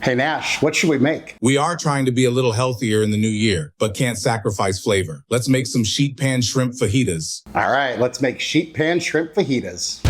Hey Nash, what should we make? We are trying to be a little healthier in the new year, but can't sacrifice flavor. Let's make some sheet pan shrimp fajitas. All right, let's make sheet pan shrimp fajitas.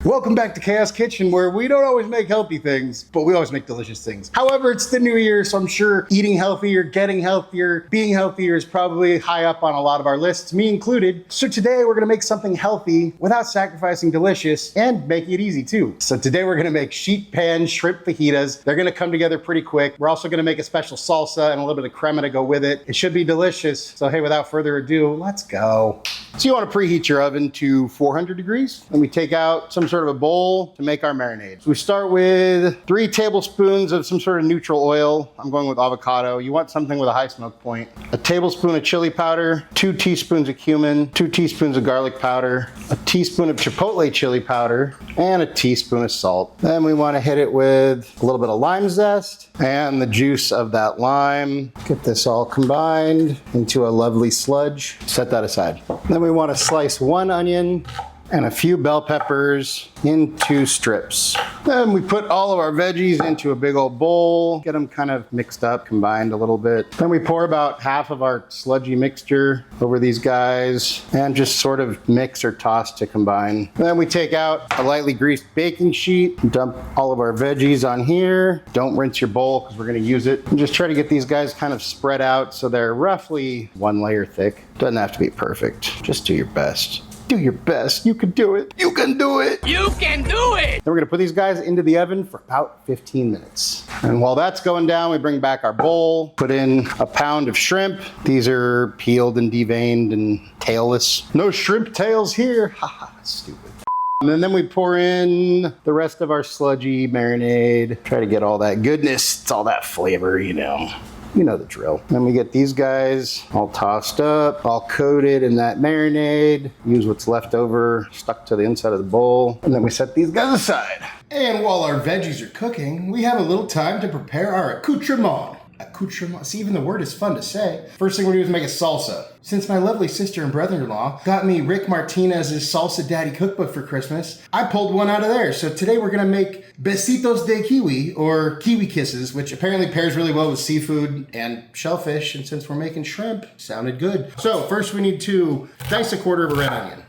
Welcome back to Chaos Kitchen, where we don't always make healthy things, but we always make delicious things. However, it's the new year, so I'm sure eating healthier, getting healthier, being healthier is probably high up on a lot of our lists, me included. So today we're gonna make something healthy without sacrificing delicious and making it easy too. So today we're gonna make sheet pan shrimp fajitas. They're gonna come together pretty quick. We're also gonna make a special salsa and a little bit of crema to go with it. It should be delicious. So hey, without further ado, let's go. So you wanna preheat your oven to 400 degrees. Then we take out some sort of a bowl to make our marinade. So we start with 3 tablespoons of some sort of neutral oil. I'm going with avocado. You want something with a high smoke point. A tablespoon of chili powder, 2 teaspoons of cumin, 2 teaspoons of garlic powder, a teaspoon of chipotle chili powder, and a teaspoon of salt. Then we want to hit it with a little bit of lime zest and the juice of that lime. Get this all combined into a lovely sludge. Set that aside. Then we want to slice 1 onion and a few bell peppers into strips. Then we put all of our veggies into a big old bowl, get them kind of mixed up, combined a little bit. Then we pour about half of our sludgy mixture over these guys and just sort of mix or toss to combine. Then we take out a lightly greased baking sheet, dump all of our veggies on here. Don't rinse your bowl because we're gonna use it. And just try to get these guys kind of spread out so they're roughly 1 layer thick. Doesn't have to be perfect, just do your best. Do your best. You can do it. You can do it. You can do it. Then we're gonna put these guys into the oven for about 15 minutes. And while that's going down, we bring back our bowl, put in a pound of shrimp. These are peeled and deveined and tailless. No shrimp tails here. Haha, stupid. And then we pour in the rest of our sludgy marinade. Try to get all that goodness. It's all that flavor, you know. You know the drill. Then we get these guys all tossed up, all coated in that marinade. Use what's left over, stuck to the inside of the bowl. And then we set these guys aside. And while our veggies are cooking, we have a little time to prepare our accoutrement. Accoutrement, see, even the word is fun to say. First thing we're gonna do is make a salsa. Since my lovely sister and brother-in-law got me Rick Martinez's Salsa Daddy cookbook for Christmas, I pulled one out of there. So today we're gonna make besitos de kiwi, or kiwi kisses, which apparently pairs really well with seafood and shellfish. And since we're making shrimp, sounded good. So first we need to dice a quarter of a red onion.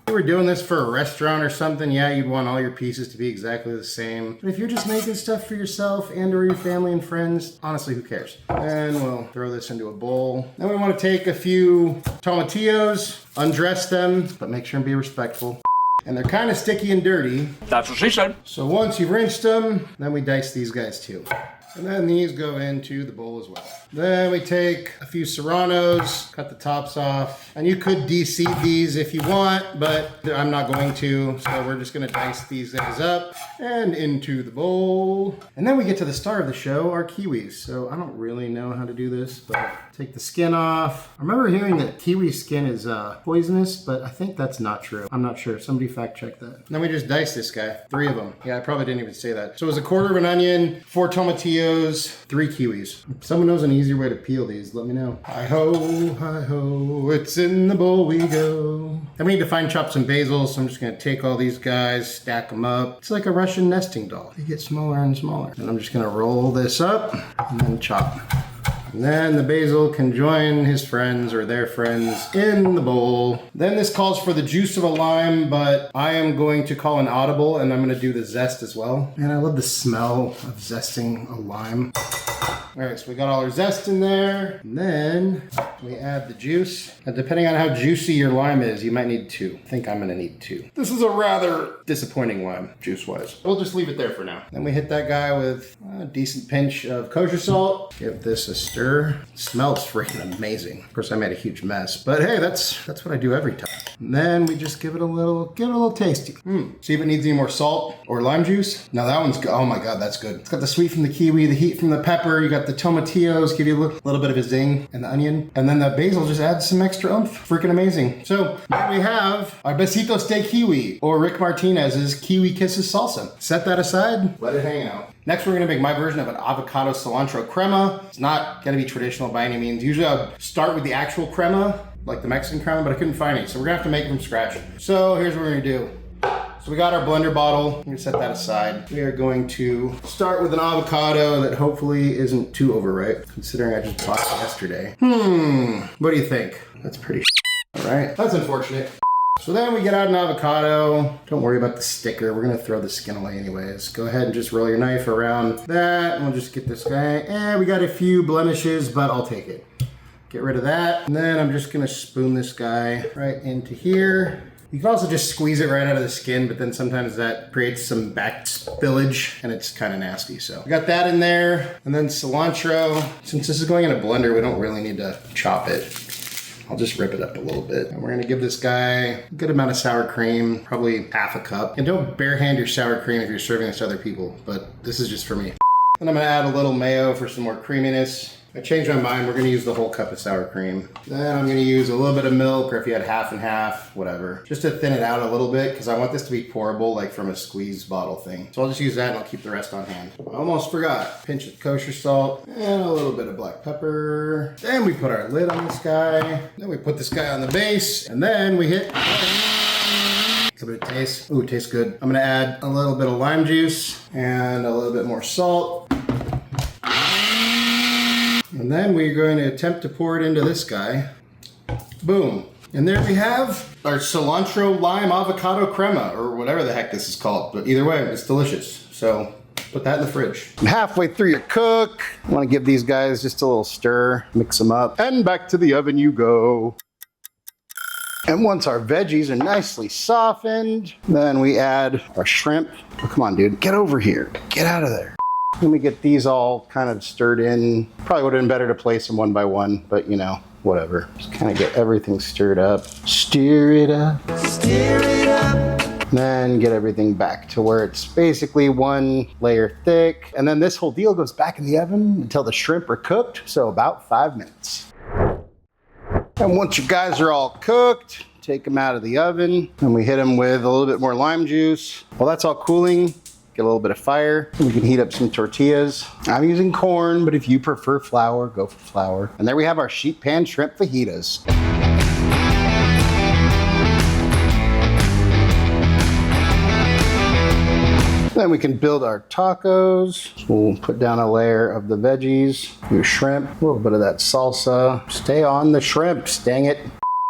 If you were doing this for a restaurant or something, yeah, you'd want all your pieces to be exactly the same. But if you're just making stuff for yourself and or your family and friends, honestly, who cares? And we'll throw this into a bowl. Then we want to take a few tomatillos, undress them, but make sure and be respectful. And they're kind of sticky and dirty. That's what she said. So once you've rinsed them, then we dice these guys too. And then these go into the bowl as well. Then we take a few serranos, cut the tops off. And you could de-seed these if you want, but I'm not going to. So we're just gonna dice these guys up and into the bowl. And then we get to the star of the show, our kiwis. So I don't really know how to do this, but take the skin off. I remember hearing that kiwi skin is poisonous, but I think that's not true. I'm not sure, somebody fact check that. And then we just dice this guy, 3 of them. Yeah, I probably didn't even say that. So it was a quarter of an onion, 4 tomatillos, 3 kiwis. If someone knows an easier way to peel these, let me know. Hi-ho, it's in the bowl we go. Then we need to fine chop some basil, so I'm just gonna take all these guys, stack them up. It's like a Russian nesting doll. They get smaller and smaller. And I'm just gonna roll this up and then chop. And then the basil can join his friends or their friends in the bowl. Then this calls for the juice of a lime, but I am going to call an audible and I'm gonna do the zest as well. And I love the smell of zesting a lime. All right, so we got all our zest in there. And then we add the juice. And depending on how juicy your lime is, you might need 2. I think I'm gonna need 2. This is a rather disappointing lime, juice-wise. We'll just leave it there for now. Then we hit that guy with a decent pinch of kosher salt. Give this a stir. It smells freaking amazing. Of course, I made a huge mess, but hey, that's what I do every time. And then we just give it a little tasty. See if it needs any more salt or lime juice. Now that one's good. Oh my God, that's good. It's got the sweet from the kiwi, the heat from the pepper. You got the tomatillos, give you a little bit of a zing, and the onion. And then the basil just adds some extra oomph. Freaking amazing. So here we have our besitos de kiwi, or Rick Martinez's Kiwi Kisses salsa. Set that aside, let it hang out. Next, we're gonna make my version of an avocado cilantro crema. It's not gonna be traditional by any means. Usually I'll start with the actual crema like the Mexican crown, but I couldn't find any. So we're gonna have to make it from scratch. So here's what we're gonna do. So we got our blender bottle. I'm gonna set that aside. We are going to start with an avocado that hopefully isn't too overripe, considering I just bought it yesterday. What do you think? That's pretty all right? That's unfortunate. So then we get out an avocado. Don't worry about the sticker. We're gonna throw the skin away anyways. Go ahead and just roll your knife around that, and we'll just get this guy. We got a few blemishes, but I'll take it. Get rid of that. And then I'm just gonna spoon this guy right into here. You can also just squeeze it right out of the skin, but then sometimes that creates some back spillage and it's kind of nasty. So we got that in there. And then cilantro. Since this is going in a blender, we don't really need to chop it. I'll just rip it up a little bit. And we're gonna give this guy a good amount of sour cream, probably half a cup. And don't barehand your sour cream if you're serving this to other people, but this is just for me. Then I'm gonna add a little mayo for some more creaminess. I changed my mind, we're gonna use the whole cup of sour cream. Then I'm gonna use a little bit of milk, or if you had half and half, whatever. Just to thin it out a little bit, because I want this to be pourable, like from a squeeze bottle thing. So I'll just use that and I'll keep the rest on hand. I almost forgot. Pinch of kosher salt, and a little bit of black pepper. Then we put our lid on this guy. Then we put this guy on the base, and then we hit give it a taste. Ooh, it tastes good. I'm gonna add a little bit of lime juice and a little bit more salt. And then we're going to attempt to pour it into this guy. Boom. And there we have our cilantro lime avocado crema, or whatever the heck this is called. But either way, it's delicious. So put that in the fridge. Halfway through your cook, I want to give these guys just a little stir, mix them up, and back to the oven you go. And once our veggies are nicely softened, then we add our shrimp. Oh, come on, dude, get over here. Get out of there. Let me get these all kind of stirred in. Probably would have been better to place them one by one, but you know, whatever. Just kind of get everything stirred up. Stir it up. Stir it up. Then get everything back to where it's basically one layer thick. And then this whole deal goes back in the oven until the shrimp are cooked, so about 5 minutes. And once you guys are all cooked, take them out of the oven, and we hit them with a little bit more lime juice. While that's all cooling, get a little bit of fire. We can heat up some tortillas. I'm using corn, but if you prefer flour, go for flour. And there we have our sheet pan shrimp fajitas. Then we can build our tacos. So we'll put down a layer of the veggies, your shrimp, a little bit of that salsa. Stay on the shrimps, dang it.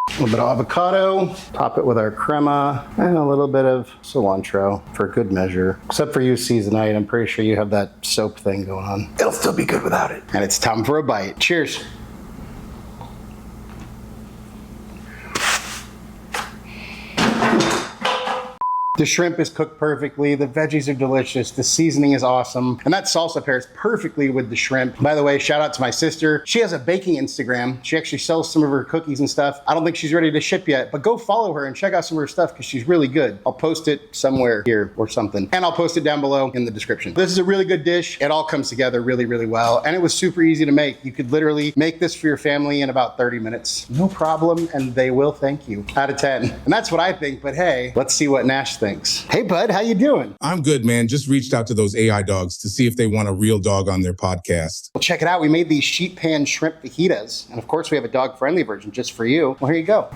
A little bit of avocado, top it with our crema, and a little bit of cilantro for good measure. Except for you, Seasonite, I'm pretty sure you have that soap thing going on. It'll still be good without it. And it's time for a bite. Cheers. The shrimp is cooked perfectly, the veggies are delicious, the seasoning is awesome, and that salsa pairs perfectly with the shrimp. By the way, shout out to my sister. She has a baking Instagram. She actually sells some of her cookies and stuff. I don't think she's ready to ship yet, but go follow her and check out some of her stuff because she's really good. I'll post it somewhere here or something, and I'll post it down below in the description. This is a really good dish. It all comes together really, really well, and it was super easy to make. You could literally make this for your family in about 30 minutes. No problem, and they will thank you. Out of 10. And that's what I think, but hey, let's see what Nash thinks. Hey bud, how you doing? I'm good, man. Just reached out to those AI dogs to see if they want a real dog on their podcast. Well, check it out. We made these sheet pan shrimp fajitas. And of course we have a dog friendly version just for you. Well, here you go.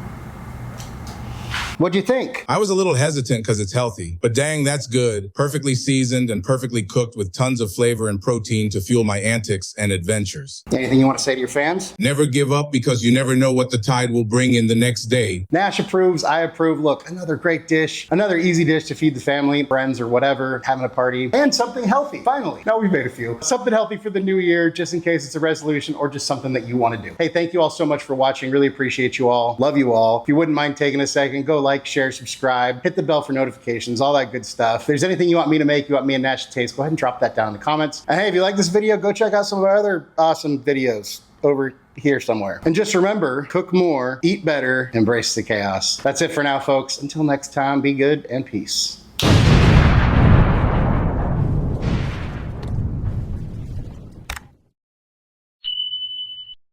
What'd you think? I was a little hesitant because it's healthy, but dang, that's good. Perfectly seasoned and perfectly cooked with tons of flavor and protein to fuel my antics and adventures. Anything you want to say to your fans? Never give up because you never know what the tide will bring in the next day. Nash approves, I approve. Look, another great dish, another easy dish to feed the family, friends, or whatever, having a party, and something healthy. Finally, now we've made a few. Something healthy for the new year, just in case it's a resolution or just something that you want to do. Hey, thank you all so much for watching. Really appreciate you all. Love you all. If you wouldn't mind taking a second, go like, share, subscribe, hit the bell for notifications, all that good stuff. If there's anything you want me to make, you want me and Nash to taste, go ahead and drop that down in the comments. And hey, if you like this video, go check out some of our other awesome videos over here somewhere. And just remember, cook more, eat better, embrace the chaos. That's it for now, folks. Until next time, be good and peace.